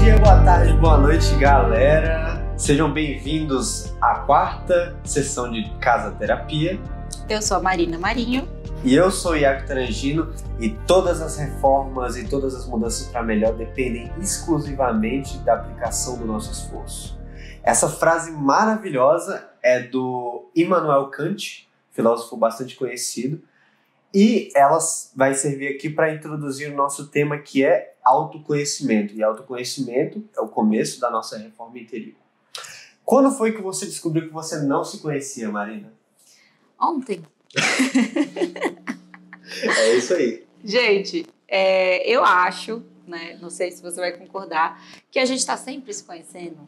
dia, boa tarde, boa noite, galera. Sejam bem-vindos à quarta sessão de Casa Terapia. Eu sou a Marina Marinho. E eu sou o Iago Tarangino, e todas as reformas e todas as mudanças para melhor dependem exclusivamente da aplicação do nosso esforço. Essa frase maravilhosa é do Immanuel Kant, filósofo bastante conhecido, e ela vai servir aqui para introduzir o nosso tema, que é autoconhecimento. E autoconhecimento é o começo da nossa reforma interior. Quando foi que você descobriu que você não se conhecia, Marina? Ontem. É isso aí. Gente, eu acho, né, não sei se você vai concordar, que a gente está sempre se conhecendo,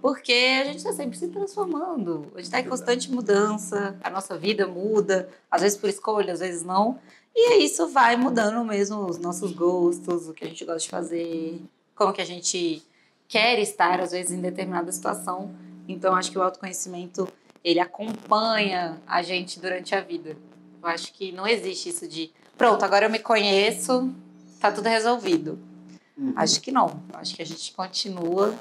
porque a gente está sempre se transformando, a gente está em constante mudança, a nossa vida muda, às vezes por escolha, às vezes não, e isso vai mudando mesmo os nossos gostos, o que a gente gosta de fazer, como que a gente quer estar, às vezes, em determinada situação. Então, acho que o autoconhecimento, ele acompanha a gente durante a vida. Eu acho que não existe isso de, pronto, agora eu me conheço, tá tudo resolvido. Acho que não. Acho que a gente continua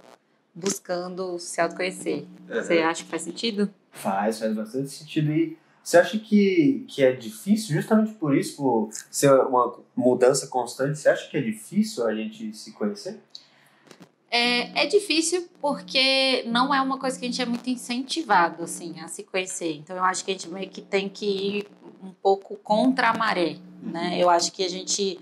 buscando se autoconhecer. Você acha que faz sentido? Faz bastante sentido. E você acha que é difícil, justamente por isso, por ser uma mudança constante, você acha que é difícil a gente se conhecer? É difícil porque não é uma coisa que a gente é muito incentivado, assim, a se conhecer. Então, eu acho que a gente meio que tem que ir um pouco contra a maré, né? Eu acho que a gente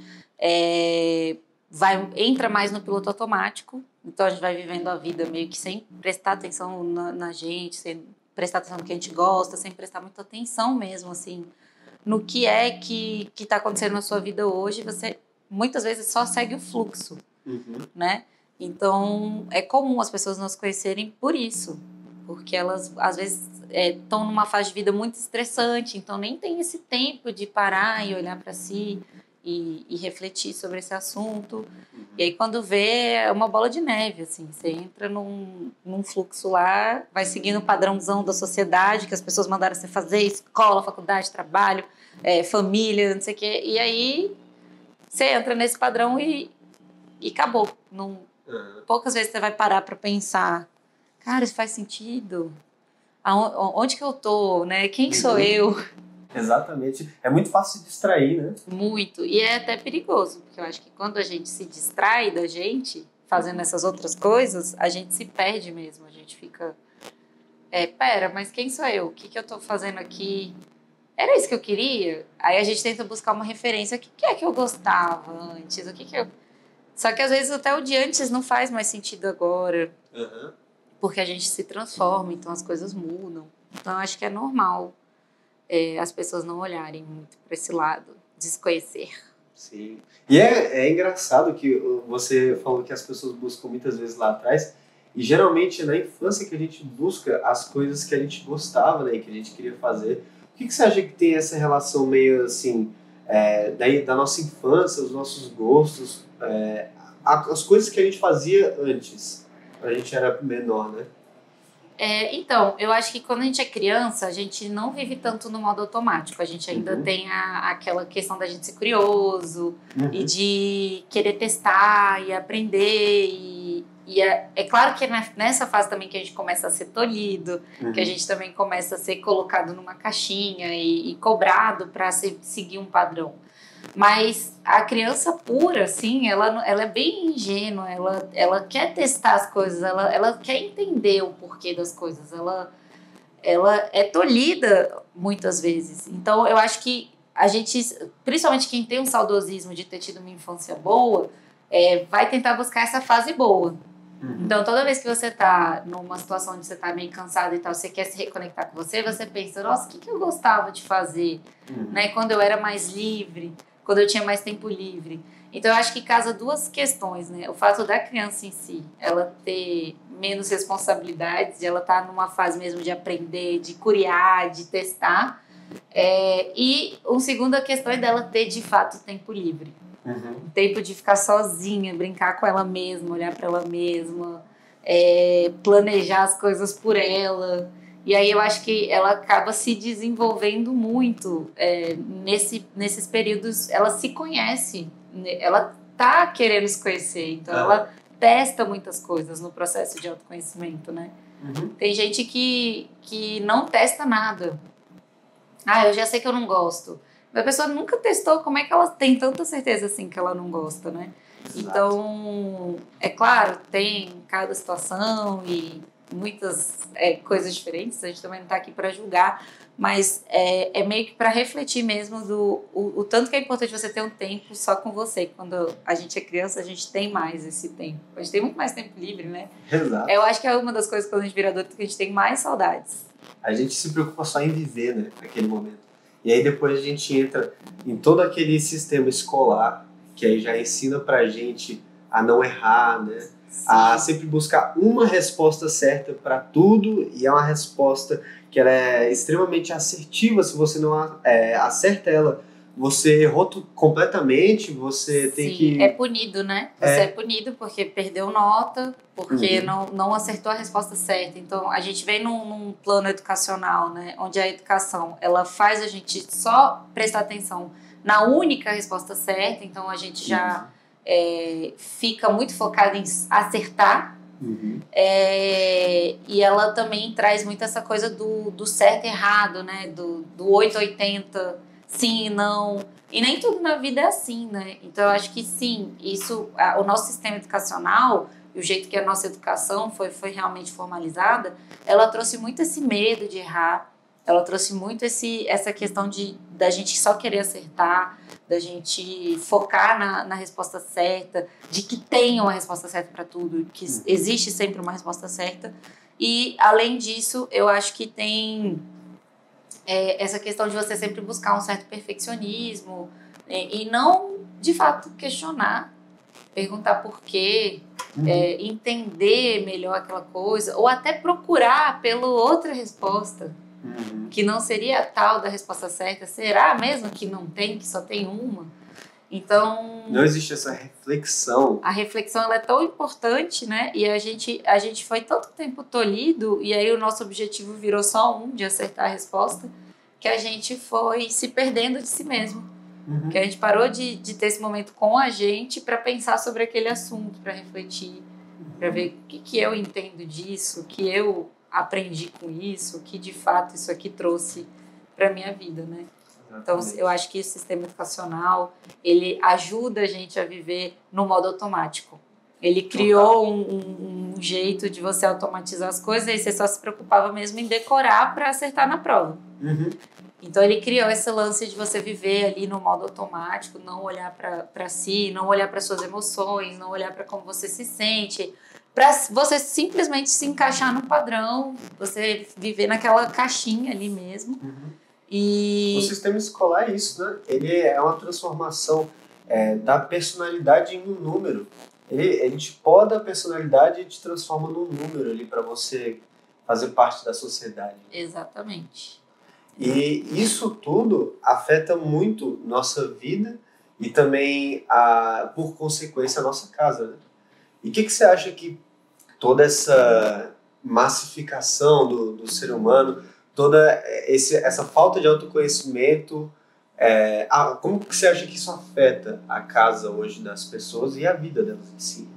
entra mais no piloto automático. Então, a gente vai vivendo a vida meio que sem prestar atenção na gente, sem prestar atenção no que a gente gosta, sem prestar muita atenção mesmo, assim, no que é que está acontecendo na sua vida hoje. Você, muitas vezes, só segue o fluxo, né? Então, é comum as pessoas não se conhecerem por isso, porque elas, às vezes, estão numa fase de vida muito estressante, então nem tem esse tempo de parar e olhar para si e refletir sobre esse assunto. E aí, quando vê, é uma bola de neve, assim, você entra num fluxo lá, vai seguindo o padrãozão da sociedade, que as pessoas mandaram você fazer, escola, faculdade, trabalho, família, não sei o quê, e aí você entra nesse padrão e acabou. Poucas vezes você vai parar para pensar, cara, isso faz sentido? Onde que eu tô, né? Quem sou eu? Exatamente. É muito fácil se distrair, né? Muito. E é até perigoso, porque eu acho que quando a gente se distrai da gente, fazendo essas outras coisas, a gente se perde mesmo. A gente fica, pera, mas quem sou eu? O que eu tô fazendo aqui? Era isso que eu queria? Aí a gente tenta buscar uma referência. O que é que eu gostava antes? O que eu... Só que às vezes até o de antes não faz mais sentido agora. Porque a gente se transforma, então as coisas mudam. Então eu acho que é normal as pessoas não olharem muito para esse lado, desconhecer. Sim. E é engraçado que você falou que as pessoas buscam muitas vezes lá atrás, e geralmente é na infância que a gente busca as coisas que a gente gostava, né, que a gente queria fazer. O que você acha que tem essa relação meio assim, da nossa infância, os nossos gostos, as coisas que a gente fazia antes, quando a gente era menor, né? Então, eu acho que quando a gente é criança, a gente não vive tanto no modo automático. A gente ainda tem aquela questão da gente ser curioso e de querer testar e aprender. E é claro que é nessa fase também que a gente começa a ser tolhido, que a gente também começa a ser colocado numa caixinha e cobrado para seguir um padrão. Mas a criança pura, assim, ela é bem ingênua, ela quer testar as coisas, ela quer entender o porquê das coisas, ela é tolhida muitas vezes. Então, eu acho que a gente, principalmente quem tem um saudosismo de ter tido uma infância boa, vai tentar buscar essa fase boa. Então, toda vez que você tá numa situação onde você tá meio cansado e tal, você quer se reconectar com você pensa, nossa, o que eu gostava de fazer, né? Quando eu era mais livre, quando eu tinha mais tempo livre. Então, eu acho que casa duas questões, né? O fato da criança em si, ela ter menos responsabilidades, ela tá numa fase mesmo de aprender, de curiar, de testar. E uma segunda questão é dela ter, de fato, tempo livre. Um tempo de ficar sozinha, brincar com ela mesma, olhar para ela mesma, planejar as coisas por ela. E aí eu acho que ela acaba se desenvolvendo muito nesses períodos. Ela se conhece, ela tá querendo se conhecer, então ela testa muitas coisas no processo de autoconhecimento, né? Tem gente que não testa nada. Eu já sei que eu não gosto. A pessoa nunca testou, como é que ela tem tanta certeza assim que ela não gosta, né? Exato. Então, é claro, tem cada situação e muitas coisas diferentes, a gente também não está aqui para julgar, mas é meio que para refletir mesmo o tanto que é importante você ter um tempo só com você. Quando a gente é criança, a gente tem mais esse tempo. A gente tem muito mais tempo livre, né? Exato. Eu acho que é uma das coisas quando a gente vira adulto que a gente tem mais saudades. A gente se preocupa só em viver, né, naquele momento. E aí depois a gente entra em todo aquele sistema escolar que aí já ensina pra gente a não errar, né? Sim. A sempre buscar uma resposta certa para tudo, e é uma resposta que ela é extremamente assertiva. Se você não acerta ela, você errou completamente, você tem que... É punido, né? Você é punido porque perdeu nota, porque não acertou a resposta certa. Então, a gente vem num plano educacional, né? Onde a educação, ela faz a gente só prestar atenção na única resposta certa. Então, a gente já fica muito focado em acertar. E ela também traz muito essa coisa do certo e errado, né? Do 880, sim e não. E nem tudo na vida é assim, né? Então, eu acho que sim, o nosso sistema educacional e o jeito que a nossa educação foi realmente formalizada, ela trouxe muito esse medo de errar, ela trouxe muito essa questão da gente só querer acertar, da gente focar na resposta certa, de que tem uma resposta certa para tudo, que existe sempre uma resposta certa. E, além disso, eu acho que tem essa questão de você sempre buscar um certo perfeccionismo e não, de fato, questionar, perguntar por quê, entender melhor aquela coisa, ou até procurar pela outra resposta, que não seria a tal da resposta certa. Será mesmo que não tem, que só tem uma? Então... Não existe essa reflexão. A reflexão ela é tão importante, né? E a gente foi tanto tempo tolhido, e aí o nosso objetivo virou só de acertar a resposta, que a gente foi se perdendo de si mesmo. Que a gente parou de ter esse momento com a gente para pensar sobre aquele assunto, para refletir, para ver o que eu entendo disso, o que eu aprendi com isso, o que de fato isso aqui trouxe para minha vida, né? Então, eu acho que o sistema educacional, ele ajuda a gente a viver no modo automático. Ele criou um jeito de você automatizar as coisas e você só se preocupava mesmo em decorar para acertar na prova. Então, ele criou esse lance de você viver ali no modo automático, não olhar para si, não olhar para suas emoções, não olhar para como você se sente, para você simplesmente se encaixar no padrão, você viver naquela caixinha ali mesmo. E... O sistema escolar é isso, né? Ele é uma transformação da personalidade em um número. Ele te poda a personalidade e te transforma num número ali para você fazer parte da sociedade. Exatamente. E isso tudo afeta muito nossa vida e também, por consequência, a nossa casa, né? E o que você acha que toda essa massificação do ser humano, toda essa falta de autoconhecimento, como que você acha que isso afeta a casa hoje das pessoas e a vida delas em si?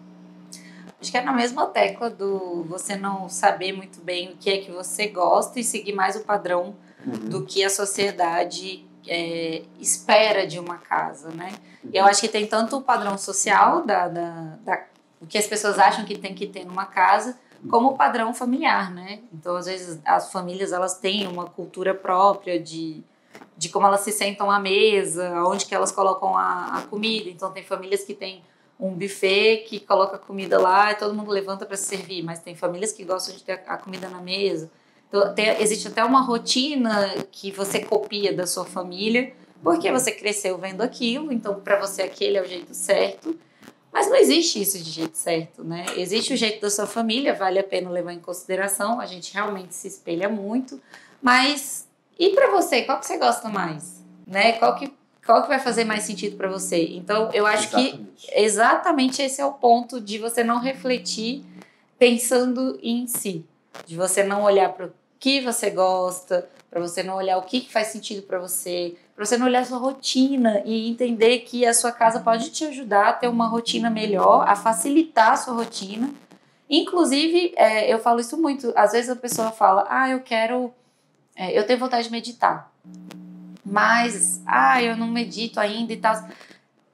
Acho que é na mesma tecla do você não saber muito bem o que é que você gosta e seguir mais o padrão do que a sociedade espera de uma casa, né? Eu acho que tem tanto o padrão social o que as pessoas acham que tem que ter numa casa, como o padrão familiar, né? Então, às vezes, as famílias, elas têm uma cultura própria de como elas se sentam à mesa, onde que elas colocam a comida. Então, tem famílias que têm um buffet que coloca a comida lá e todo mundo levanta para se servir, mas tem famílias que gostam de ter a comida na mesa. Então, existe até uma rotina que você copia da sua família, porque você cresceu vendo aquilo, então, para você, aquele é o jeito certo. Mas não existe isso de jeito certo, né? Existe o jeito da sua família, vale a pena levar em consideração, a gente realmente se espelha muito, mas e para você, qual que você gosta mais? Né? Qual que vai fazer mais sentido para você? Então, eu acho que exatamente esse é o ponto de você não refletir pensando em si, de você não olhar para o que você gosta, para você não olhar o que faz sentido para você não olhar a sua rotina e entender que a sua casa pode te ajudar a ter uma rotina melhor, a facilitar a sua rotina. Inclusive, eu falo isso muito, às vezes a pessoa fala, eu tenho vontade de meditar, mas, eu não medito ainda e tal.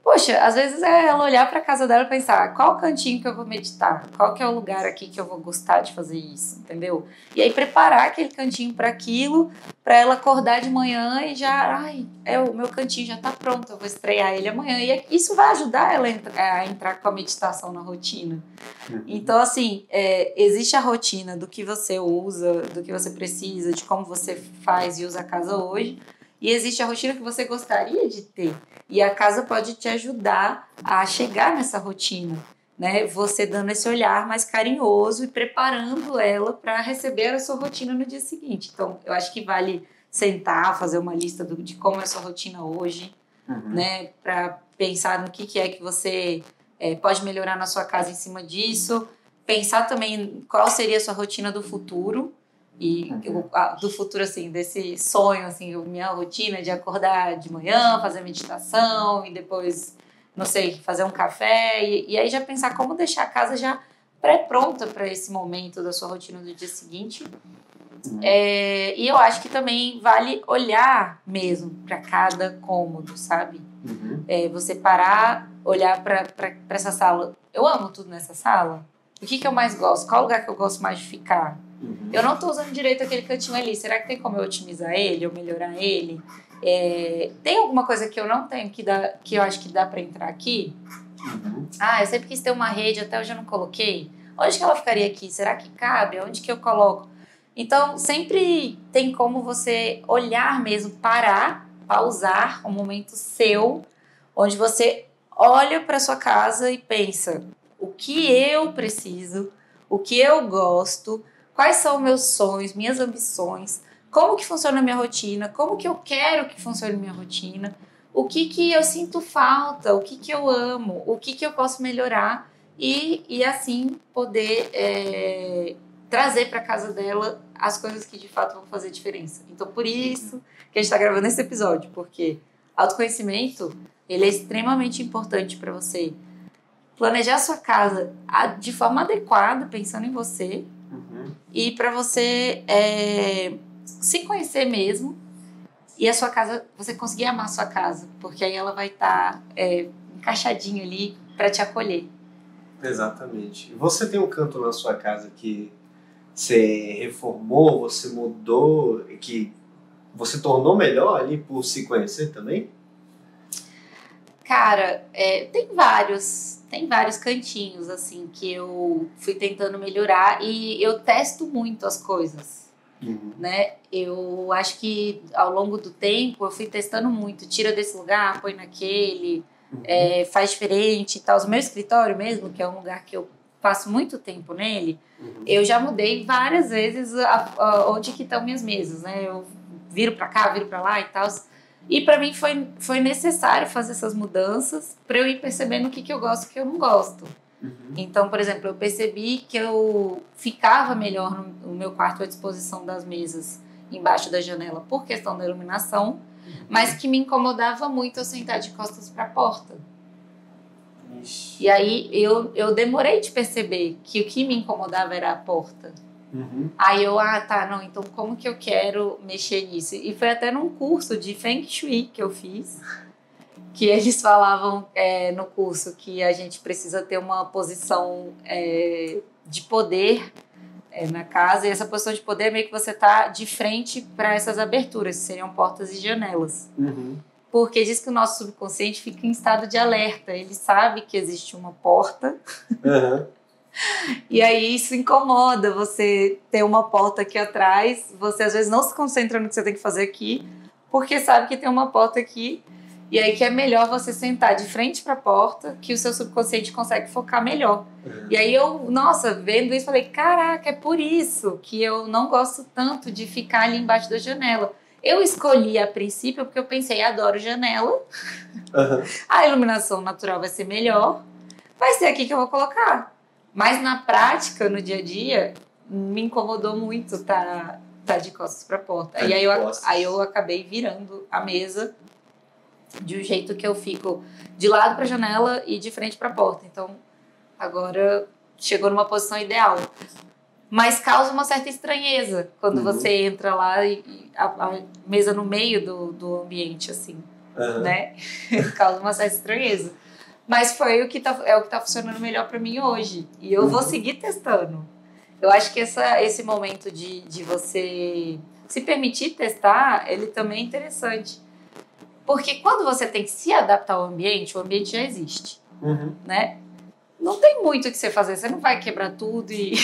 Poxa, às vezes é ela olhar para a casa dela e pensar, qual cantinho que eu vou meditar? Qual que é o lugar aqui que eu vou gostar de fazer isso, entendeu? E aí preparar aquele cantinho para aquilo, para ela acordar de manhã e já, o meu cantinho já tá pronto, eu vou estrear ele amanhã. E isso vai ajudar ela a entrar com a meditação na rotina. Então, assim, existe a rotina do que você usa, do que você precisa, de como você faz e usa a casa hoje. E existe a rotina que você gostaria de ter. E a casa pode te ajudar a chegar nessa rotina, né? Você dando esse olhar mais carinhoso e preparando ela para receber a sua rotina no dia seguinte. Então, eu acho que vale sentar, fazer uma lista de como é a sua rotina hoje, né? Para pensar no que é que você pode melhorar na sua casa em cima disso. Pensar também qual seria a sua rotina do futuro. E do futuro, assim, desse sonho, assim, minha rotina de acordar de manhã, fazer meditação e depois, não sei, fazer um café. E aí já pensar como deixar a casa já pré-pronta para esse momento da sua rotina do dia seguinte. E eu acho que também vale olhar mesmo para cada cômodo, sabe? Você parar, olhar para essa sala. Eu amo tudo nessa sala. O que eu mais gosto? Qual lugar que eu gosto mais de ficar? Eu não estou usando direito aquele cantinho ali. Será que tem como eu otimizar ele ou melhorar ele? Tem alguma coisa que eu não tenho que eu acho que dá para entrar aqui? Eu sempre quis ter uma rede, até hoje eu não coloquei. Onde que ela ficaria aqui? Será que cabe? Onde que eu coloco? Então, sempre tem como você olhar mesmo, pausar um momento seu, onde você olha para sua casa e pensa o que eu preciso, o que eu gosto, quais são meus sonhos, minhas ambições, como que funciona a minha rotina, como que eu quero que funcione a minha rotina, o que eu sinto falta, o que eu amo, o que eu posso melhorar e assim poder trazer para casa dela as coisas que de fato vão fazer diferença. Então, por isso que a gente está gravando esse episódio, porque autoconhecimento, ele é extremamente importante para você planejar a sua casa de forma adequada, pensando em você, e para você se conhecer mesmo, e a sua casa, você conseguir amar a sua casa, porque aí ela vai estar encaixadinha ali para te acolher. Exatamente. Você tem um canto na sua casa que você reformou, você mudou, que você tornou melhor ali por se conhecer também? Cara, tem vários cantinhos, assim, que eu fui tentando melhorar e eu testo muito as coisas, né? Eu acho que ao longo do tempo eu fui testando muito, tira desse lugar, põe naquele, faz diferente e tal. O meu escritório mesmo, que é um lugar que eu passo muito tempo nele, eu já mudei várias vezes onde que estão minhas mesas, né? Eu viro pra cá, viro pra lá e tal. E para mim foi necessário fazer essas mudanças para eu ir percebendo o que eu gosto e o que eu não gosto. Então, por exemplo, eu percebi que eu ficava melhor no meu quarto à disposição das mesas embaixo da janela por questão da iluminação, mas que me incomodava muito eu sentar de costas para a porta. E aí eu demorei de perceber que o que me incomodava era a porta. Aí eu, não, então como que eu quero mexer nisso? E foi até num curso de Feng Shui que eu fiz, que eles falavam no curso que a gente precisa ter uma posição de poder na casa, e essa posição de poder é meio que você tá de frente para essas aberturas, que seriam portas e janelas. Porque diz que o nosso subconsciente fica em estado de alerta, ele sabe que existe uma porta. E aí isso incomoda você ter uma porta aqui atrás, você às vezes não se concentra no que você tem que fazer aqui, porque sabe que tem uma porta aqui, e aí que é melhor você sentar de frente para a porta, que o seu subconsciente consegue focar melhor. E aí eu, vendo isso, falei, caraca, é por isso que eu não gosto tanto de ficar ali embaixo da janela. Eu escolhi a princípio porque eu pensei, adoro janela, a iluminação natural vai ser melhor, vai ser aqui que eu vou colocar. Mas na prática, no dia a dia, me incomodou muito tá Tá de costas para a porta. Tá e de costas. aí eu acabei virando a mesa de um jeito que eu fico de lado para a janela e de frente para a porta. Então, agora chegou numa posição ideal. Mas causa uma certa estranheza quando você entra lá e a mesa no meio do ambiente, assim, né? Causa uma certa estranheza. Mas foi o que tá funcionando melhor para mim hoje. E eu vou seguir testando. Eu acho que esse momento de você se permitir testar, ele também é interessante. Porque quando você tem que se adaptar ao ambiente, o ambiente já existe, né? Não tem muito o que você fazer. Você não vai quebrar tudo e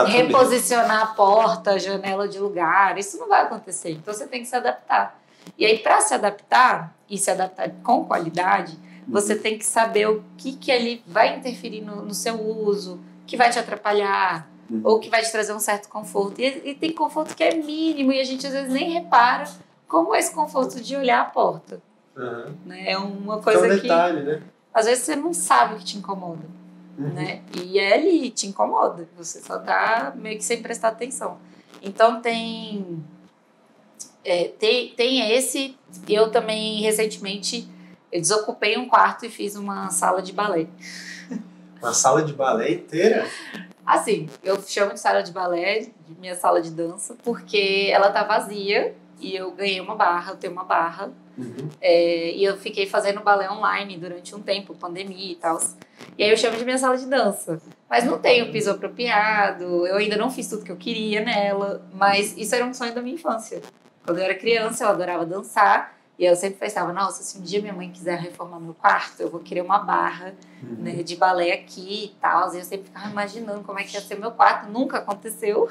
reposicionar a porta, a janela de lugar. Isso não vai acontecer. Então, você tem que se adaptar. E aí, para se adaptar, e se adaptar com qualidade, você tem que saber o que ele vai interferir no seu uso, que vai te atrapalhar, ou que vai te trazer um certo conforto. E tem conforto que é mínimo e a gente, às vezes, nem repara como é esse conforto de olhar a porta. Né? É uma coisa que é um detalhe, que, né? Às vezes, você não sabe o que te incomoda. Né? E ele te incomoda. Você só tá meio que sem prestar atenção. Então, tem esse... Eu também, recentemente, eu desocupei um quarto e fiz uma sala de balé. Uma sala de balé inteira? Assim, eu chamo de sala de balé, de minha sala de dança, porque ela tá vazia e eu ganhei uma barra, eu tenho uma barra. E eu fiquei fazendo balé online durante um tempo, pandemia e tal. E aí eu chamo de minha sala de dança. Mas não tenho piso apropriado, eu ainda não fiz tudo que eu queria nela, mas isso era um sonho da minha infância. Quando eu era criança, eu adorava dançar. E eu sempre pensava, nossa, se um dia minha mãe quiser reformar meu quarto, eu vou querer uma barra né, de balé aqui e tal. E eu sempre ficava imaginando como é que ia ser meu quarto. Nunca aconteceu.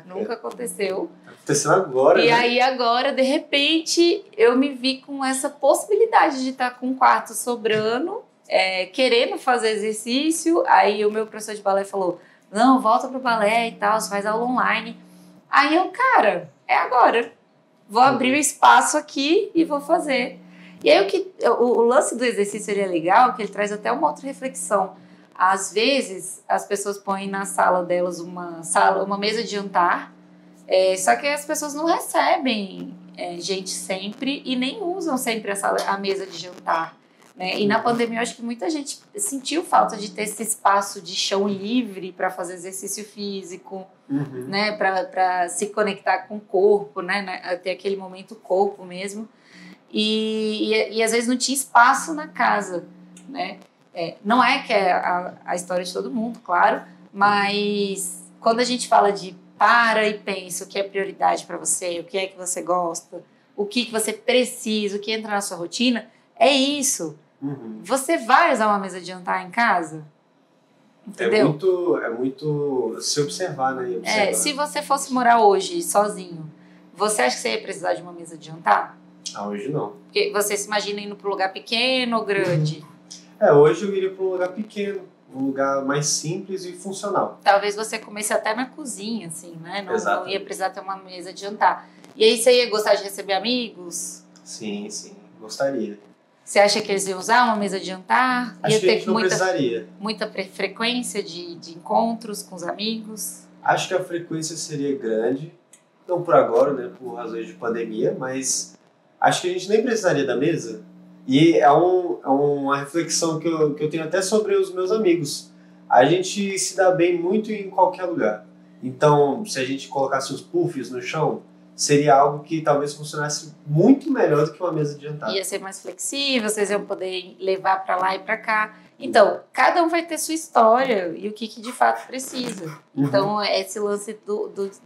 Nunca aconteceu. Tá acontecendo agora, E né? aí agora, de repente, eu me vi com essa possibilidade de estar com um quarto sobrando, querendo fazer exercício. Aí o meu professor de balé falou, não, volta pro balé e tal, você faz aula online. Aí eu, cara, é agora. Vou abrir o espaço aqui e vou fazer. E aí o lance do exercício ele é legal, que ele traz até uma outra reflexão. Às vezes, as pessoas põem na sala delas uma mesa de jantar, só que as pessoas não recebem gente sempre e nem usam sempre a mesa de jantar. Né? E na pandemia, eu acho que muita gente sentiu falta de ter esse espaço de chão livre para fazer exercício físico, né? Para se conectar com o corpo, né? Ter aquele momento corpo mesmo. E às vezes não tinha espaço na casa. Né? Não é que é a história de todo mundo, claro, mas quando a gente fala de para e pensa o que é prioridade para você, o que é que você gosta, o que você precisa, o que entra na sua rotina, é isso. Você vai usar uma mesa de jantar em casa? Entendeu? É muito se observar, né? Observar. Se você fosse morar hoje sozinho, você acha que você ia precisar de uma mesa de jantar? Hoje não. Porque você se imagina indo para um lugar pequeno ou grande? Hoje eu iria para um lugar pequeno, um lugar mais simples e funcional. Talvez você comece até na cozinha, assim, né? Não ia precisar ter uma mesa de jantar. E aí você ia gostar de receber amigos? Sim, gostaria. Você acha que eles iam usar uma mesa de jantar? Acho ia que a gente não precisaria. Muita frequência de encontros com os amigos? Acho que a frequência seria grande, não por agora, né, por razões de pandemia, mas acho que a gente nem precisaria da mesa. E é uma reflexão que eu tenho até sobre os meus amigos. A gente se dá bem muito em qualquer lugar. Então, se a gente colocasse os puffs no chão, seria algo que talvez funcionasse muito melhor do que uma mesa de jantar. Ia ser mais flexível, vocês iam poder levar para lá e para cá. Então, cada um vai ter sua história e o que de fato precisa. Então, esse lance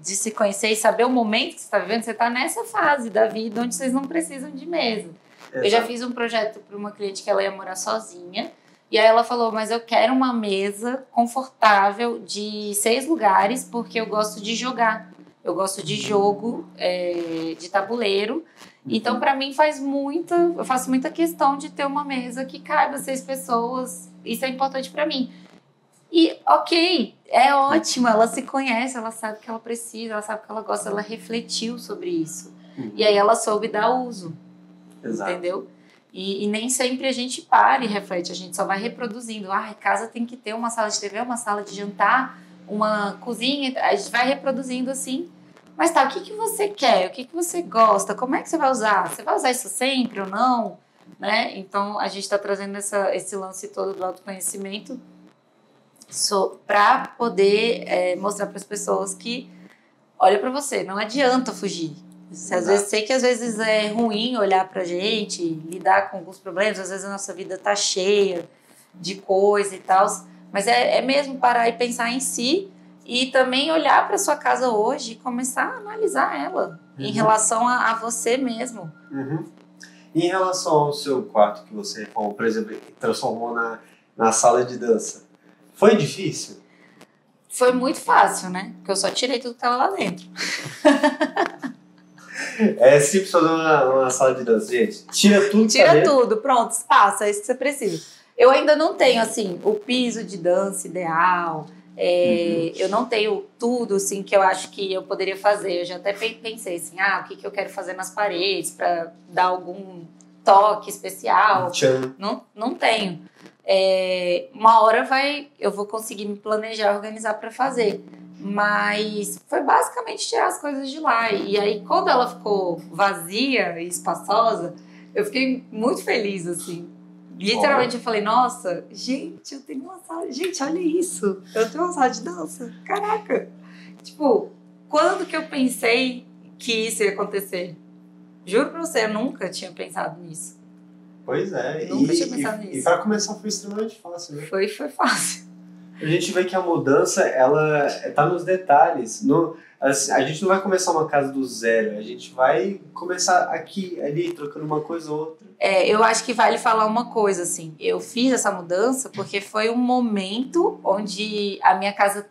de se conhecer e saber o momento que você está vivendo, você está nessa fase da vida onde vocês não precisam de mesa. Exato. Eu já fiz um projeto para uma cliente que ela ia morar sozinha. E aí ela falou, mas eu quero uma mesa confortável de 6 lugares, porque eu gosto de jogar. Eu gosto de jogo, de tabuleiro. Então, para mim, eu faço muita questão de ter uma mesa que caiba 6 pessoas. Isso é importante para mim. E, ok, é ótimo, ela se conhece, ela sabe o que ela precisa, ela sabe o que ela gosta, ela refletiu sobre isso. E aí ela soube dar uso. Exato. Entendeu? E nem sempre a gente para e reflete, a gente só vai reproduzindo. Casa tem que ter uma sala de TV, uma sala de jantar, uma cozinha, a gente vai reproduzindo assim. Mas tá, o que você quer? O que você gosta? Como é que você vai usar? Você vai usar isso sempre ou não? Né? Então, a gente está trazendo esse lance todo do autoconhecimento para poder mostrar para as pessoas que, olha para você, não adianta fugir. Às vezes, sei que às vezes é ruim olhar pra gente, lidar com alguns problemas, às vezes a nossa vida tá cheia de coisa e tal, mas é mesmo parar e pensar em si e também olhar para sua casa hoje e começar a analisar ela em relação a você mesmo. Em relação ao seu quarto que você reformou, por exemplo, transformou na sala de dança, foi difícil? Foi muito fácil, né? Porque eu só tirei tudo que tava lá dentro. É simples fazer uma sala de dança, gente. Tira tudo. Tira tudo, pronto, espaço, é isso que você precisa. Eu ainda não tenho, assim, o piso de dança ideal. Eu não tenho tudo, assim, que eu acho que eu poderia fazer. Eu já até pensei, assim, o que eu quero fazer nas paredes para dar algum toque especial. Não tenho. Uma hora eu vou conseguir me planejar, organizar para fazer. Mas foi basicamente tirar as coisas de lá. E aí, quando ela ficou vazia e espaçosa, eu fiquei muito feliz, assim. Literalmente, eu falei, nossa, gente, eu tenho uma sala... Gente, olha isso. Eu tenho uma sala de dança. Caraca. Tipo, quando que eu pensei que isso ia acontecer? Juro pra você, eu nunca tinha pensado nisso. Pois é. Nunca tinha pensado nisso. E pra começar foi extremamente fácil, né? Foi fácil. A gente vê que a mudança, ela tá nos detalhes. A gente não vai começar uma casa do zero, a gente vai começar aqui, ali, trocando uma coisa ou outra. Eu acho que vale falar uma coisa, assim. Eu fiz essa mudança porque foi um momento onde a minha casa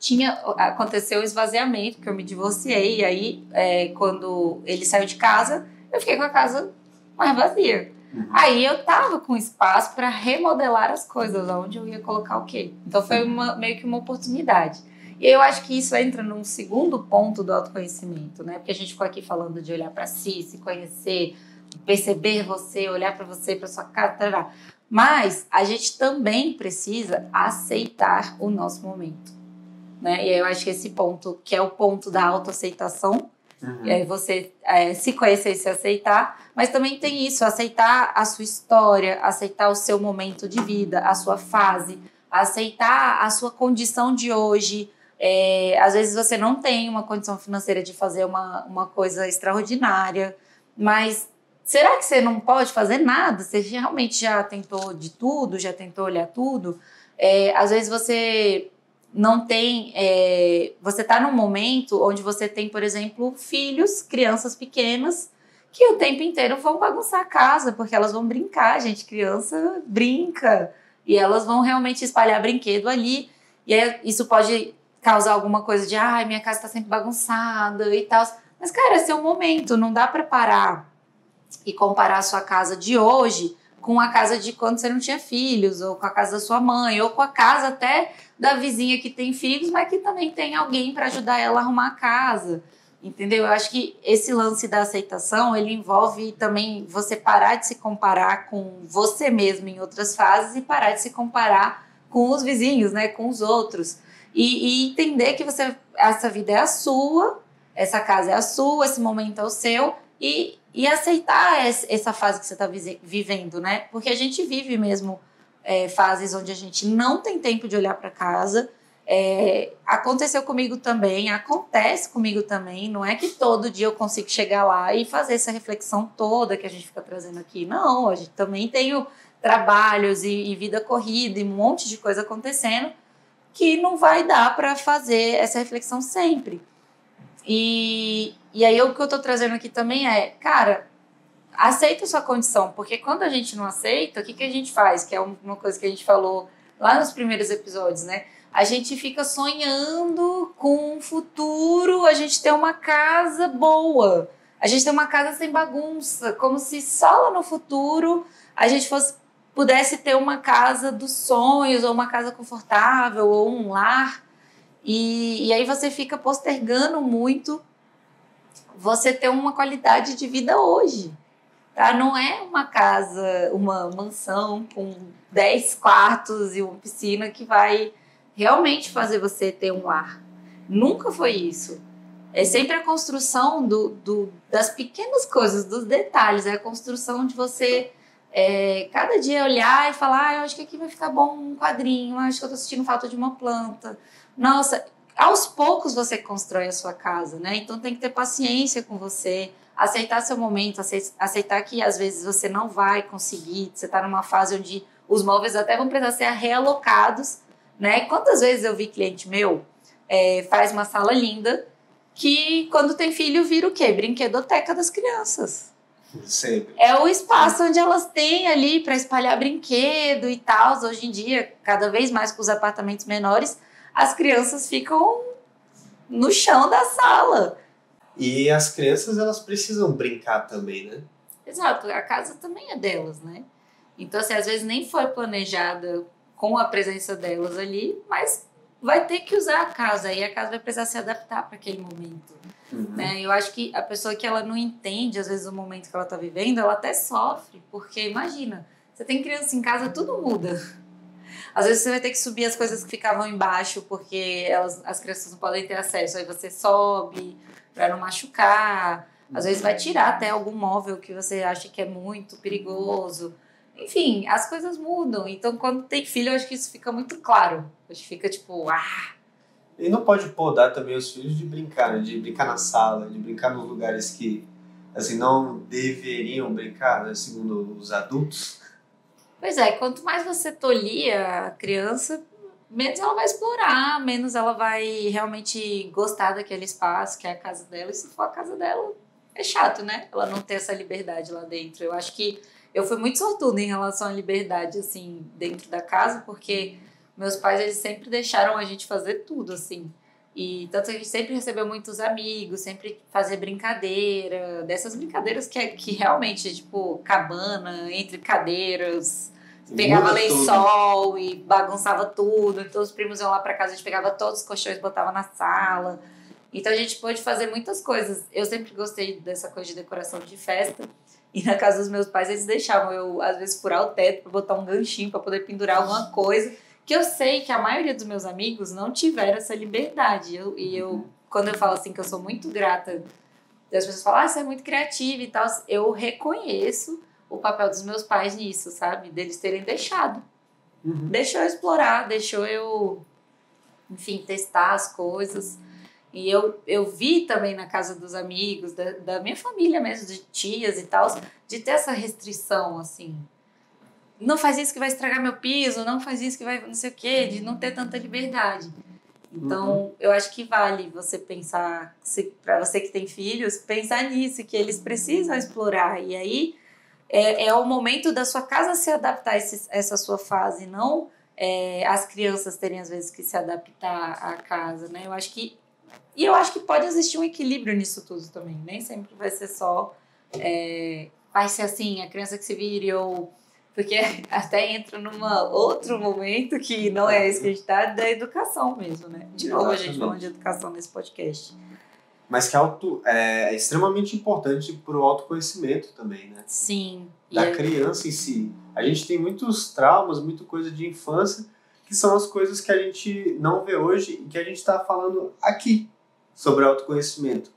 aconteceu o esvaziamento, que eu me divorciei. E aí, quando ele saiu de casa, eu fiquei com a casa mais vazia. Aí eu tava com espaço para remodelar as coisas, onde eu ia colocar o quê. Então foi meio que uma oportunidade. E eu acho que isso entra num segundo ponto do autoconhecimento, né? Porque a gente ficou aqui falando de olhar para si, se conhecer, perceber você, olhar para você, para sua casa, tarará. Mas a gente também precisa aceitar o nosso momento, né? E aí eu acho que esse ponto, que é o ponto da autoaceitação, você se conhecer e se aceitar, mas também tem isso, aceitar a sua história, aceitar o seu momento de vida, a sua fase, aceitar a sua condição de hoje. Às vezes você não tem uma condição financeira de fazer uma coisa extraordinária, mas será que você não pode fazer nada? Você realmente já tentou de tudo, já tentou olhar tudo? Às vezes você não tem... você está num momento onde você tem, por exemplo, filhos, crianças pequenas, que o tempo inteiro vão bagunçar a casa, porque elas vão brincar, gente. Criança brinca, e elas vão realmente espalhar brinquedo ali. E aí isso pode causar alguma coisa de, minha casa está sempre bagunçada e tal. Mas, cara, esse é o momento, não dá para parar e comparar a sua casa de hoje com a casa de quando você não tinha filhos, ou com a casa da sua mãe, ou com a casa até da vizinha que tem filhos, mas que também tem alguém para ajudar ela a arrumar a casa, entendeu? Eu acho que esse lance da aceitação, ele envolve também você parar de se comparar com você mesmo em outras fases e parar de se comparar com os vizinhos, né, com os outros, e entender que essa vida é a sua, essa casa é a sua, esse momento é o seu, e aceitar essa fase que você está vivendo, né? Porque a gente vive mesmo fases onde a gente não tem tempo de olhar para casa. Aconteceu comigo também, acontece comigo também. Não é que todo dia eu consigo chegar lá e fazer essa reflexão toda que a gente fica trazendo aqui. Não, a gente também tem trabalhos e vida corrida e um monte de coisa acontecendo que não vai dar para fazer essa reflexão sempre. E aí o que eu tô trazendo aqui também cara, aceita a sua condição, porque quando a gente não aceita, o que a gente faz? Que é uma coisa que a gente falou lá nos primeiros episódios, né? A gente fica sonhando com um futuro, a gente ter uma casa boa, a gente ter uma casa sem bagunça, como se só lá no futuro a gente pudesse ter uma casa dos sonhos, ou uma casa confortável, ou um lar. E aí você fica postergando muito você ter uma qualidade de vida hoje, tá? Não é uma casa, uma mansão com 10 quartos e uma piscina que vai realmente fazer você ter um lar. Nunca foi isso. É sempre a construção das pequenas coisas, dos detalhes. É a construção de você cada dia olhar e falar, eu acho que aqui vai ficar bom um quadrinho, acho que eu tô sentindo falta de uma planta. Nossa, aos poucos você constrói a sua casa, né? Então tem que ter paciência com você, aceitar seu momento, aceitar que às vezes você não vai conseguir, você tá numa fase onde os móveis até vão precisar ser realocados, né? Quantas vezes eu vi cliente meu faz uma sala linda, que quando tem filho vira o quê? Brinquedoteca das crianças. Sempre. É o espaço onde elas têm ali para espalhar brinquedo e tal. Hoje em dia, cada vez mais com os apartamentos menores, as crianças ficam no chão da sala. E as crianças, elas precisam brincar também, né? Exato, a casa também é delas, né? Então, assim, às vezes nem foi planejada com a presença delas ali, mas vai ter que usar a casa e a casa vai precisar se adaptar para aquele momento. Né? Eu acho que a pessoa que ela não entende, às vezes, o momento que ela está vivendo, ela até sofre, porque imagina, você tem criança em casa, tudo muda. Às vezes você vai ter que subir as coisas que ficavam embaixo, porque as crianças não podem ter acesso, aí você sobe para não machucar. Às vezes vai tirar até algum móvel que você acha que é muito perigoso. Enfim, as coisas mudam. Então, quando tem filho, eu acho que isso fica muito claro. Acho que fica tipo, E não pode podar também os filhos de brincar, né? De brincar na sala, de brincar nos lugares que assim, não deveriam brincar, né? Segundo os adultos. Pois é, quanto mais você tolia a criança, menos ela vai explorar, menos ela vai realmente gostar daquele espaço que é a casa dela. E se for a casa dela, é chato, né? Ela não ter essa liberdade lá dentro. Eu acho que eu fui muito sortuda em relação à liberdade, assim, dentro da casa, porque meus pais, eles sempre deixaram a gente fazer tudo, assim. E tanto que a gente sempre recebeu muitos amigos, sempre fazer brincadeira, dessas brincadeiras que realmente, tipo, cabana, entre cadeiras, pegava lençol e bagunçava tudo. Então os primos iam lá pra casa, a gente pegava todos os colchões e botava na sala. Então a gente pôde fazer muitas coisas. Eu sempre gostei dessa coisa de decoração de festa. E na casa dos meus pais, eles deixavam eu, às vezes, furar o teto pra botar um ganchinho pra poder pendurar alguma coisa. Que eu sei que a maioria dos meus amigos não tiveram essa liberdade. Quando eu falo assim que eu sou muito grata, as pessoas falam, você é muito criativa e tal, eu reconheço o papel dos meus pais nisso, sabe? Deles terem deixado. Deixou eu explorar, deixou eu, enfim, testar as coisas. E eu vi também na casa dos amigos, da minha família mesmo, de tias e tal, de ter essa restrição, assim. Não faz isso que vai estragar meu piso, não faz isso que vai não sei o quê, de não ter tanta liberdade. Então, eu acho que vale você pensar, para você que tem filhos, pensar nisso, que eles precisam explorar. E aí, é o momento da sua casa se adaptar a essa sua fase, não as crianças terem, às vezes, que se adaptar à casa, né? Eu acho que pode existir um equilíbrio nisso tudo também. Nem sempre vai ser só... vai ser assim, a criança que se vire ou... Porque até entra num outro momento que não é esse que a gente está, da educação mesmo, né? De novo, a gente falando de educação nesse podcast. Mas que é extremamente importante para o autoconhecimento também, né? Sim. Da criança em si. A gente tem muitos traumas, muita coisa de infância, que são as coisas que a gente não vê hoje e que a gente está falando aqui sobre autoconhecimento.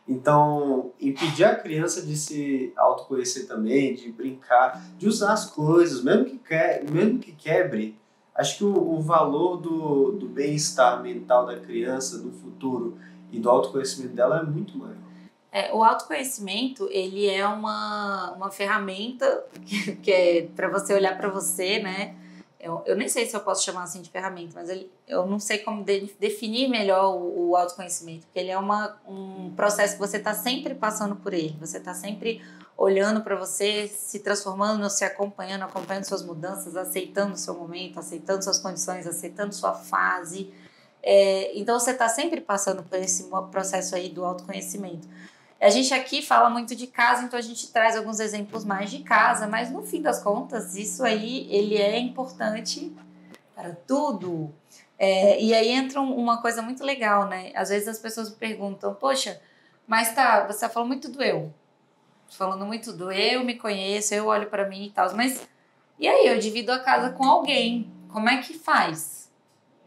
Então, impedir a criança de se autoconhecer também, de brincar, de usar as coisas, mesmo que quebre, acho que o valor do bem-estar mental da criança, do futuro e do autoconhecimento dela é muito maior. O autoconhecimento, ele é uma ferramenta que é para você olhar para você, né? Eu nem sei se eu posso chamar assim de ferramenta, mas eu não sei como definir melhor o autoconhecimento, porque ele é um processo que você está sempre passando por ele, você está sempre olhando para você, se transformando, se acompanhando suas mudanças, aceitando o seu momento, aceitando suas condições, aceitando sua fase. Então você está sempre passando por esse processo aí do autoconhecimento. A gente aqui fala muito de casa, então a gente traz alguns exemplos mais de casa, mas no fim das contas, isso aí, ele é importante para tudo. E aí entra uma coisa muito legal, né? Às vezes as pessoas me perguntam, poxa, mas você tá falando muito do eu. Falando muito do eu, me conheço, eu olho para mim e tal, mas e aí, eu divido a casa com alguém, como é que faz?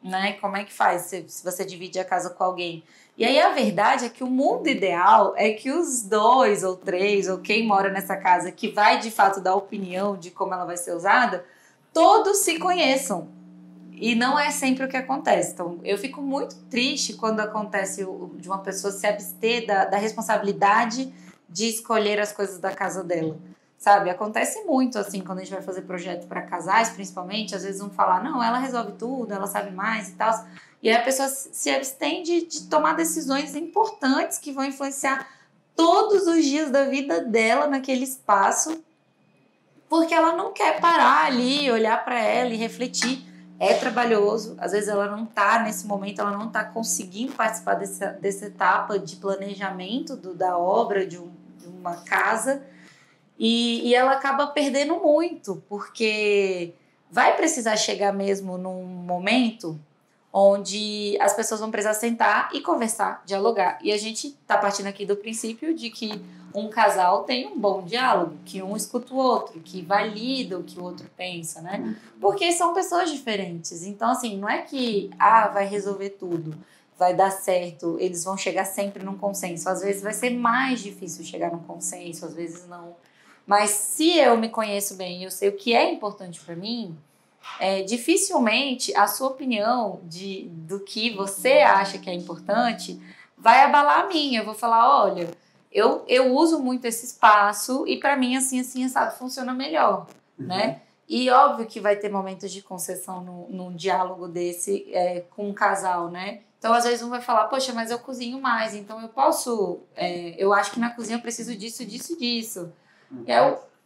né? Como é que faz se você divide a casa com alguém? E aí a verdade é que o mundo ideal é que os 2 ou 3, ou quem mora nessa casa, que vai de fato dar opinião de como ela vai ser usada, todos se conheçam. E não é sempre o que acontece. Então, eu fico muito triste quando acontece de uma pessoa se abster da responsabilidade de escolher as coisas da casa dela. Sabe? Acontece muito, assim, quando a gente vai fazer projeto para casais, principalmente, às vezes vão falar, não, ela resolve tudo, ela sabe mais e tal. E aí a pessoa se abstém de tomar decisões importantes que vão influenciar todos os dias da vida dela naquele espaço, porque ela não quer parar ali, olhar para ela e refletir. É trabalhoso, às vezes ela não está nesse momento, ela não está conseguindo participar dessa etapa de planejamento da obra de uma casa, e ela acaba perdendo muito, porque vai precisar chegar mesmo num momento onde as pessoas vão precisar sentar e conversar, dialogar. E a gente está partindo aqui do princípio de que um casal tem um bom diálogo, que um escuta o outro, que valida o que o outro pensa, né? Porque são pessoas diferentes. Então, assim, não é que vai resolver tudo, vai dar certo, eles vão chegar sempre num consenso. Às vezes vai ser mais difícil chegar num consenso, às vezes não. Mas se eu me conheço bem, eu sei o que é importante para mim, dificilmente a sua opinião do que você acha que é importante vai abalar a minha. Eu vou falar, olha, eu uso muito esse espaço e para mim assim, sabe, funciona melhor, né? E óbvio que vai ter momentos de concessão num diálogo desse com um casal, né? Então, às vezes um vai falar, poxa, mas eu cozinho mais, então eu posso... eu acho que na cozinha eu preciso disso, disso, disso.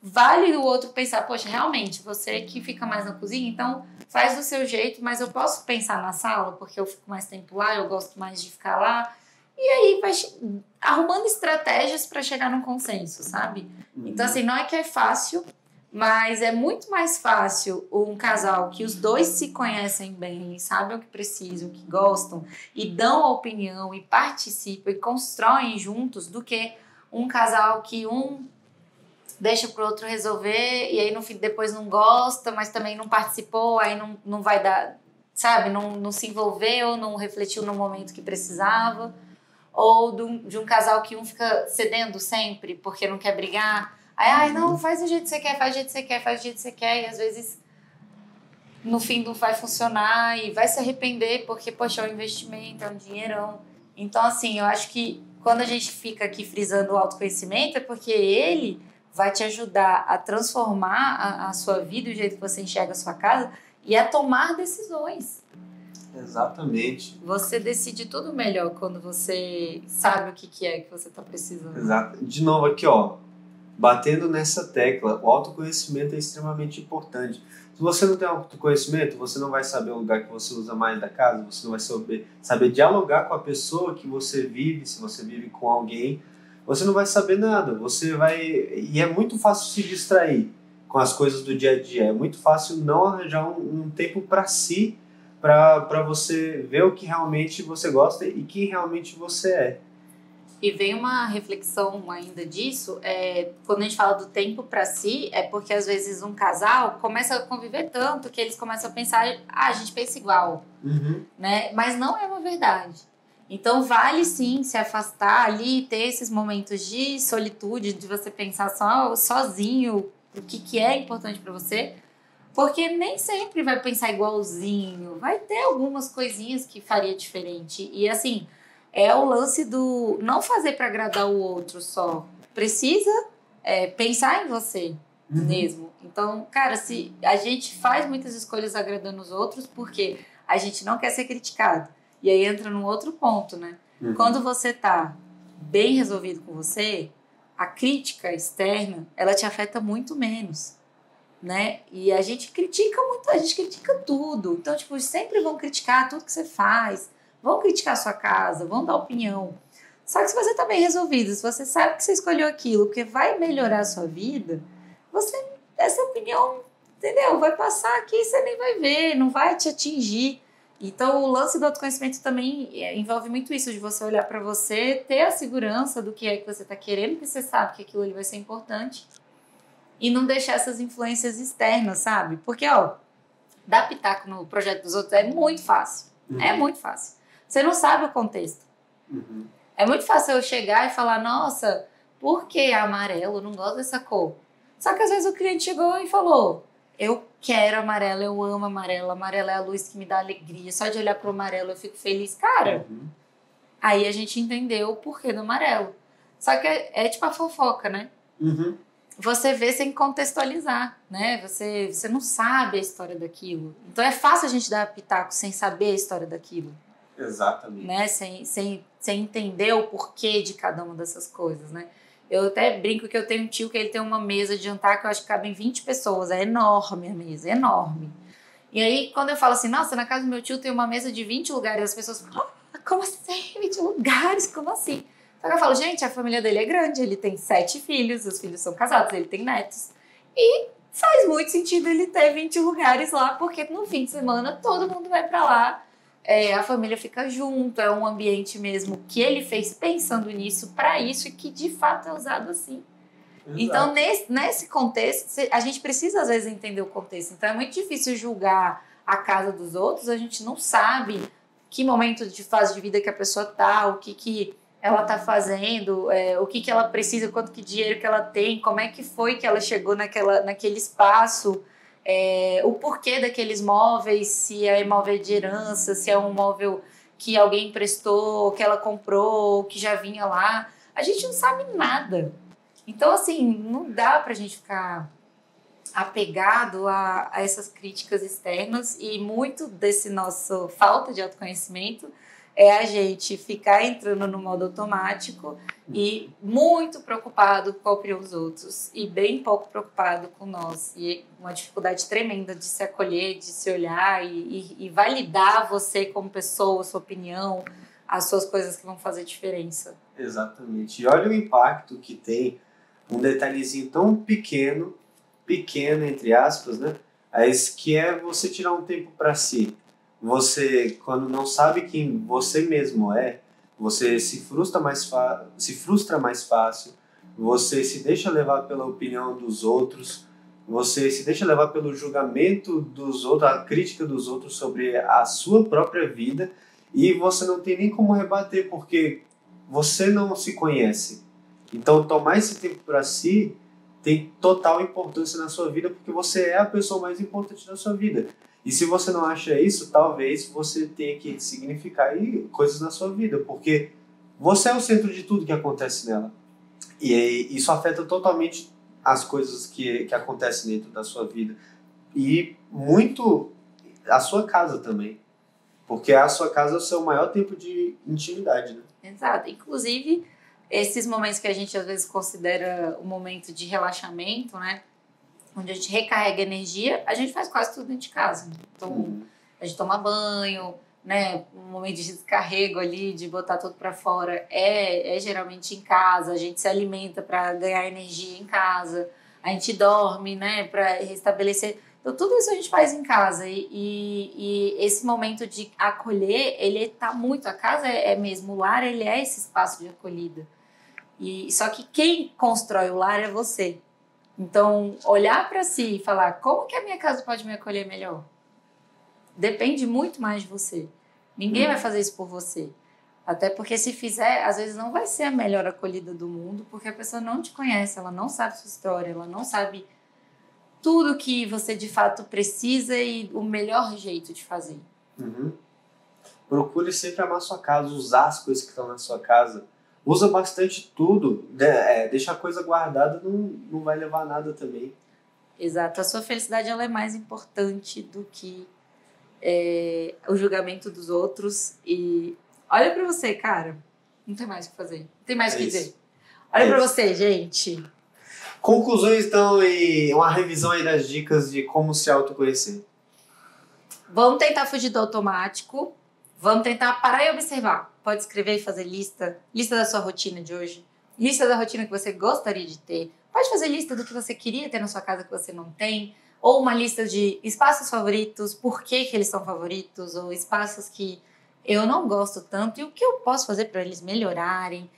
Vale o outro pensar, poxa, realmente, você que fica mais na cozinha, então faz do seu jeito, mas eu posso pensar na sala, porque eu fico mais tempo lá, eu gosto mais de ficar lá. E aí vai arrumando estratégias para chegar num consenso, sabe? Então, assim, não é que é fácil, mas é muito mais fácil um casal que os dois se conhecem bem, sabem o que precisam, o que gostam, e dão a opinião, e participam, e constroem juntos, do que um casal que deixa pro outro resolver, e aí no fim depois não gosta, mas também não participou, aí não vai dar, sabe? Não se envolveu, não refletiu no momento que precisava. Ou de um casal que um fica cedendo sempre porque não quer brigar. Aí, não, faz do jeito que você quer, faz do jeito que você quer, faz do jeito que você quer, e às vezes no fim não vai funcionar e vai se arrepender porque, poxa, é um investimento, é um dinheirão. Então, assim, eu acho que quando a gente fica aqui frisando o autoconhecimento é porque ele vai te ajudar a transformar a sua vida, o jeito que você enxerga a sua casa e a tomar decisões. Exatamente. Você decide tudo melhor quando você sabe o que é que você está precisando. Exato. De novo aqui, ó, batendo nessa tecla, o autoconhecimento é extremamente importante. Se você não tem autoconhecimento, você não vai saber o lugar que você usa mais da casa, você não vai saber dialogar com a pessoa que você vive, se você vive com alguém, você não vai saber nada. E é muito fácil se distrair com as coisas do dia a dia, é muito fácil não arranjar um tempo para si, para você ver o que realmente você gosta e que realmente você é. E vem uma reflexão ainda disso, quando a gente fala do tempo para si, é porque às vezes um casal começa a conviver tanto que eles começam a pensar, a gente pensa igual, né? Mas não é uma verdade. Então vale sim se afastar ali, ter esses momentos de solitude, de você pensar sozinho o que é importante para você, porque nem sempre vai pensar igualzinho, vai ter algumas coisinhas que faria diferente. E assim, é o lance do não fazer para agradar o outro só. Precisa pensar em você mesmo. Então, cara, se a gente faz muitas escolhas agradando os outros porque a gente não quer ser criticado. E aí entra num outro ponto, né? Quando você tá bem resolvido com você, a crítica externa, ela te afeta muito menos, né? E a gente critica muito, a gente critica tudo. Então, tipo, sempre vão criticar tudo que você faz, vão criticar a sua casa, vão dar opinião. Só que se você tá bem resolvido, se você sabe que você escolheu aquilo, porque vai melhorar a sua vida, essa opinião, entendeu? Vai passar aqui e você nem vai ver, não vai te atingir. Então, o lance do autoconhecimento também envolve muito isso, de você olhar para você, ter a segurança do que é que você está querendo, porque você sabe que aquilo ali vai ser importante, e não deixar essas influências externas, sabe? Porque, ó, dar pitaco no projeto dos outros é muito fácil. É muito fácil. Você não sabe o contexto. É muito fácil eu chegar e falar, nossa, por que amarelo? Eu não gosto dessa cor. Só que às vezes o cliente chegou e falou, eu quero amarelo, eu amo amarelo, amarelo é a luz que me dá alegria, só de olhar pro amarelo eu fico feliz. Cara, aí a gente entendeu o porquê do amarelo. Só que é tipo a fofoca, né? Você vê sem contextualizar, né? Você não sabe a história daquilo. Então é fácil a gente dar pitaco sem saber a história daquilo. Exatamente. Né? Sem entender o porquê de cada uma dessas coisas, né? Eu até brinco que eu tenho um tio que ele tem uma mesa de jantar que eu acho que cabem 20 pessoas. É enorme a mesa, é enorme. E aí, quando eu falo assim, nossa, na casa do meu tio tem uma mesa de 20 lugares, as pessoas falam, como assim? 20 lugares? Como assim? Só que eu falo, gente, a família dele é grande, ele tem 7 filhos, os filhos são casados, ele tem netos. E faz muito sentido ele ter 20 lugares lá, porque no fim de semana todo mundo vai pra lá. A família fica junto, é um ambiente mesmo que ele fez pensando nisso, para isso, e que de fato é usado assim. Exato. Então, nesse contexto, a gente precisa às vezes entender o contexto. Então, é muito difícil julgar a casa dos outros, a gente não sabe que momento de fase de vida que a pessoa tá, o que ela tá fazendo, o que ela precisa, quanto que dinheiro que ela tem, como é que foi que ela chegou naquele espaço. O porquê daqueles móveis, se é imóvel de herança, se é um móvel que alguém emprestou, que ela comprou, que já vinha lá. A gente não sabe nada. Então, assim, não dá pra gente ficar apegado a essas críticas externas, e muito desse nosso falta de autoconhecimento é a gente ficar entrando no modo automático e muito preocupado com a opinião dos outros e bem pouco preocupado com nós. E uma dificuldade tremenda de se acolher, de se olhar e validar você como pessoa, a sua opinião, as suas coisas que vão fazer diferença. Exatamente. E olha o impacto que tem um detalhezinho tão pequeno entre aspas, né? Mas que é você tirar um tempo para si. Você, quando não sabe quem você mesmo é, você se frustra mais fácil, você se deixa levar pela opinião dos outros, você se deixa levar pelo julgamento dos outros, a crítica dos outros sobre a sua própria vida, e você não tem nem como rebater, porque você não se conhece. Então, tomar esse tempo para si tem total importância na sua vida, porque você é a pessoa mais importante da sua vida. E se você não acha isso, talvez você tenha que significar aí coisas na sua vida, porque você é o centro de tudo que acontece nela. E isso afeta totalmente as coisas que acontecem dentro da sua vida. E muito a sua casa também. Porque a sua casa é o seu maior tempo de intimidade, né? Exato. Inclusive, esses momentos que a gente às vezes considera um momento de relaxamento, né? Onde a gente recarrega energia, a gente faz quase tudo dentro de casa. Então, a gente toma banho, né? Um momento de descarrego ali, de botar tudo para fora, é geralmente em casa. A gente se alimenta para ganhar energia em casa. A gente dorme, né? Para restabelecer. Então, tudo isso a gente faz em casa. E esse momento de acolher, ele tá muito... A casa é mesmo o lar, ele é esse espaço de acolhida. Só que quem constrói o lar é você. Então, olhar para si e falar, como que a minha casa pode me acolher melhor? Depende muito mais de você. Ninguém vai fazer isso por você. Até porque se fizer, às vezes não vai ser a melhor acolhida do mundo, porque a pessoa não te conhece, ela não sabe sua história, ela não sabe tudo que você de fato precisa e o melhor jeito de fazer. Procure sempre amar sua casa, usar as coisas que estão na sua casa. Usa bastante tudo, deixa a coisa guardada, não vai levar a nada também. Exato, a sua felicidade ela é mais importante do que o julgamento dos outros. E olha pra você, cara, não tem mais o que fazer, não tem mais o que dizer. Olha pra você, gente. Conclusões então, e uma revisão aí das dicas de como se autoconhecer. Vamos tentar fugir do automático. Vamos tentar parar e observar. Pode escrever e fazer lista da sua rotina de hoje, lista da rotina que você gostaria de ter. Pode fazer lista do que você queria ter na sua casa que você não tem, ou uma lista de espaços favoritos, por que eles são favoritos, ou espaços que eu não gosto tanto e o que eu posso fazer para eles melhorarem.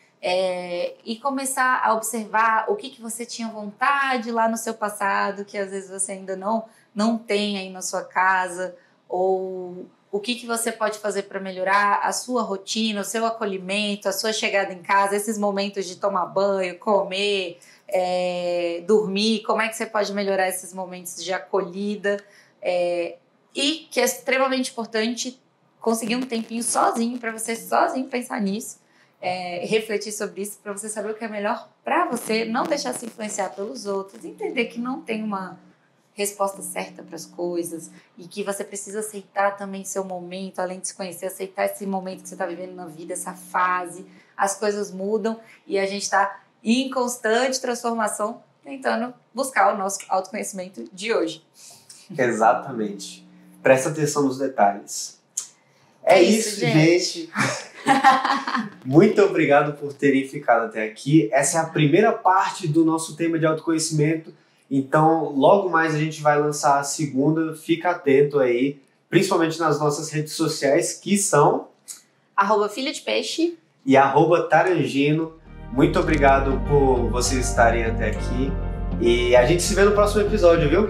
E começar a observar o que você tinha vontade lá no seu passado, que às vezes você ainda não não tem aí na sua casa, ou o que você pode fazer para melhorar a sua rotina, o seu acolhimento, a sua chegada em casa, esses momentos de tomar banho, comer, dormir, como é que você pode melhorar esses momentos de acolhida, e que é extremamente importante conseguir um tempinho sozinho, para você sozinho pensar nisso, refletir sobre isso, para você saber o que é melhor para você, não deixar se influenciar pelos outros, entender que não tem uma resposta certa para as coisas e que você precisa aceitar também seu momento, além de se conhecer, aceitar esse momento que você está vivendo na vida, essa fase. As coisas mudam e a gente está em constante transformação, tentando buscar o nosso autoconhecimento de hoje. Exatamente. Presta atenção nos detalhes. É isso, gente. Muito obrigado por terem ficado até aqui. Essa é a primeira parte do nosso tema de autoconhecimento. Então, logo mais a gente vai lançar a segunda. Fica atento aí, principalmente nas nossas redes sociais, que são @filhodepeixe e @tarangino. Muito obrigado por vocês estarem até aqui. E a gente se vê no próximo episódio, viu?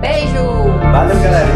Beijo! Valeu, galera!